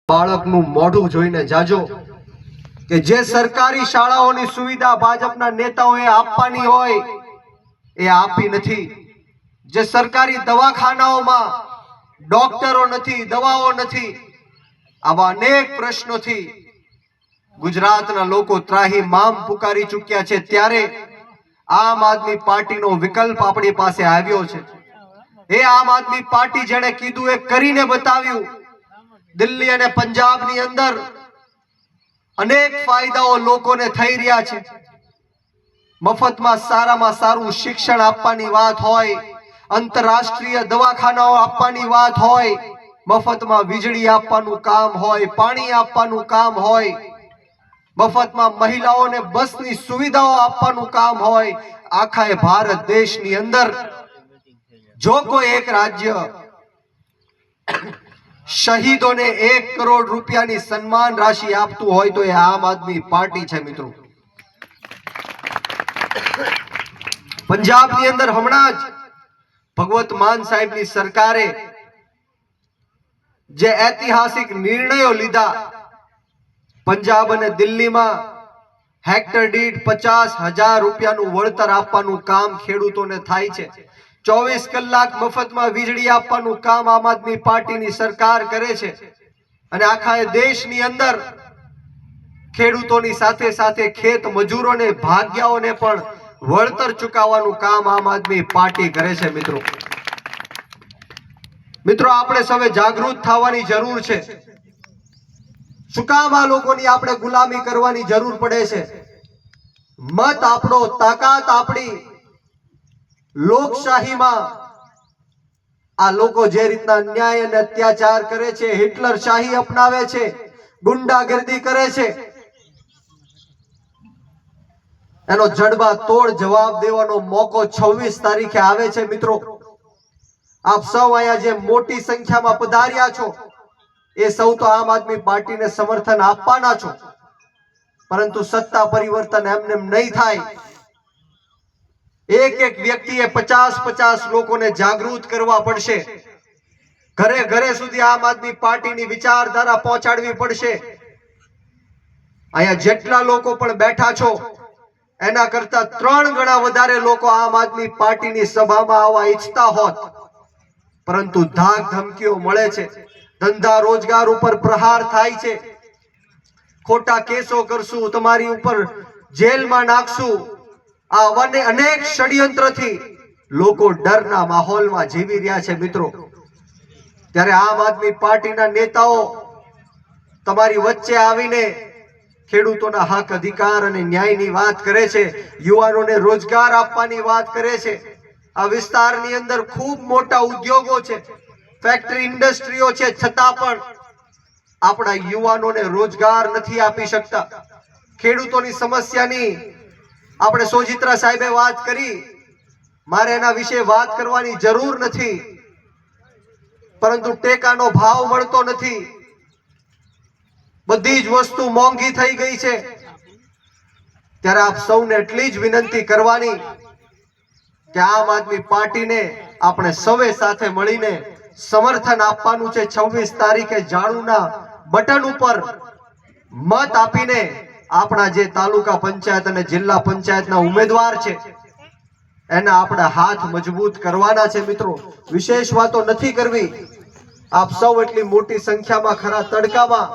બાળકનું મોઢું જોઈને જાજો કે જે સરકારી શાળાઓની સુવિધા ભાજપના નેતાઓએ આપવાની હોય એ આપી નથી। જે સરકારી દવાખાનાઓમાં ડોક્ટરો નથી, દવાઓ નથી, આવા અનેક પ્રશ્નોથી ગુજરાતના લોકો ત્રાહિમામ પુકારી ચૂક્યા છે। ત્યારે આમ આદમી પાર્ટીનો વિકલ્પ આપણી પાસે આવ્યો છે। એ આમ આદમી પાર્ટી જેણે કીધું એ કરીને બતાવ્યું। દિલ્હી અને પંજાબની અંદર અનેક ફાયદાઓ લોકોને થઈ રહ્યા છે। મફતમાં સારામાં સારું શિક્ષણ આપવાની વાત હોય, આંતરરાષ્ટ્રીય દવાખાનાઓ આપવાની વાત હોય, મફતમાં વીજળી આપવાનું કામ હોય, પાણી આપવાનું કામ હોય, મફતમાં મહિલાઓને બસની સુવિધાઓ આપવાનું કામ હોય। આખા ભારત દેશની અંદર જો કોઈ એક રાજ્ય શહીદોને 1 કરોડ રૂપિયાની સન્માન રાશિ આપતું હોય તો એ આમ આદમી પાર્ટી છે। મિત્રો, પંજાબની અંદર હમણાં જ ભગવત માન સાહેબની સરકારે જે ઐતિહાસિક નિર્ણયો લીધા, પંજાબ અને દિલ્હીમાં હેક્ટર દીઠ 50,000 રૂપિયાનું વળતર આપવાનું કામ ખેડૂતોને થાય છે। 24 કલાક મફતમાં વીજળી આપવાનું કામ આમ આદમી પાર્ટીની સરકાર કરે છે। અને આખા દેશની અંદર ખેડૂતોની સાથે સાથે ખેત મજૂરોને, ભાગ્યાઓને પણ વળતર ચૂકવવાનું કામ આમ આદમી પાર્ટી કરે છે। મિત્રો, આપણે સૌએ જાગૃત થવાની જરૂર છે। શું કામ આ લોકોની આપણે ગુલામી કરવાની જરૂર પડે છે? મત આપણો, તાકાત આપણી। લોકશાહીમાં આ લોકો જે રીતના અન્યાય અને અત્યાચાર કરે છે, હિટલર શાહી અપનાવે છે, ગુંડાગર્દી કરે છે, એનો જડબા તોડ જવાબ દેવાનો મોકો 26 તારીખે આવે છે। મિત્રો, આપ સૌ અહીંયા જે મોટી સંખ્યામાં પધાર્યા છો એ સૌ તો આમ આદમી પાર્ટીને સમર્થન આપવાના છો, પરંતુ સત્તા પરિવર્તન એમને નહીં થાય। એક એક વ્યક્તિએ 50 લોકોને જાગૃત કરવા પડશે। ઘરે ઘરે સુધી આમ આદમી પાર્ટીની વિચારધારા પહોંચાડવી પડશે। અહીંયા જેટલા લોકો પણ બેઠા છો એના કરતા 3 ગણા વધારે લોકો આમ આદમી પાર્ટીની સભામાં આવવા ઈચ્છતા હોત, પરંતુ ધાક ધમકીઓ મળે છે, ધંધા રોજગાર ઉપર પ્રહાર થાય છે, ખોટા કેસો કરશું, તમારી ઉપર જેલમાં નાખશું, આ અનેક ષડયંત્રથી લોકો ડરના માહોલમાં જીવી રહ્યા છે। મિત્રો, ત્યારે આમ આદમી પાર્ટીના નેતાઓ તમારી વચ્ચે આવીને ખેડૂતોના હક, અધિકાર અને ન્યાયની વાત કરે છે, યુવાનોને રોજગાર આપવાની વાત કરે છે। આ વિસ્તારની અંદર ખૂબ મોટા ઉદ્યોગો છે, ફેક્ટરી ઇન્ડસ્ટ્રીઓ છે, છતાં પણ આપણા યુવાનોને રોજગાર નથી આપી શકતા। ખેડૂતોની સમસ્યાની આપણે સોજિત્રા સાહેબે વાત કરી, મારે એના વિશે વાત કરવાની જરૂર નથી, પરંતુ ટેકાનો ભાવ મળતો નથી, બધી જ વસ્તુ મોંઘી થઈ ગઈ છે। ત્યારે આપ સૌને એટલી જ વિનંતી કરવાની કે આમ આદમી પાર્ટીને આપણે સૌએ સાથે મળીને સમર્થન આપવાનું છે। 26 તારીખે ઝાડુના બટન ઉપર મત આપીને આપણા જે તાલુકા પંચાયત અને જિલ્લા પંચાયતના ઉમેદવાર છે એના આપણા હાથ મજબૂત કરવાના છે। મિત્રો, વિશેષ વાતો નથી કરવી। આપ સૌ એટલી મોટી સંખ્યામાં ખરા તડકામાં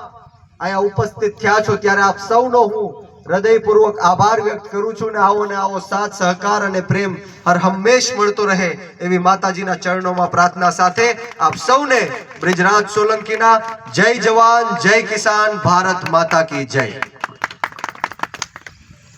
અહીંયા ઉપસ્થિત થયા છો, ત્યારે આપ સૌનો હું હૃદયપૂર્વક આભાર વ્યક્ત કરું છું। ને આવો સાથ સહકાર અને પ્રેમ હર હંમેશ મળતો રહે એવી માતાજીના ચરણોમાં પ્રાર્થના સાથે આપ સૌને બ્રિજરાજ સોલંકીના જય જવાન, જય કિસાન, ભારત માતા કી જય।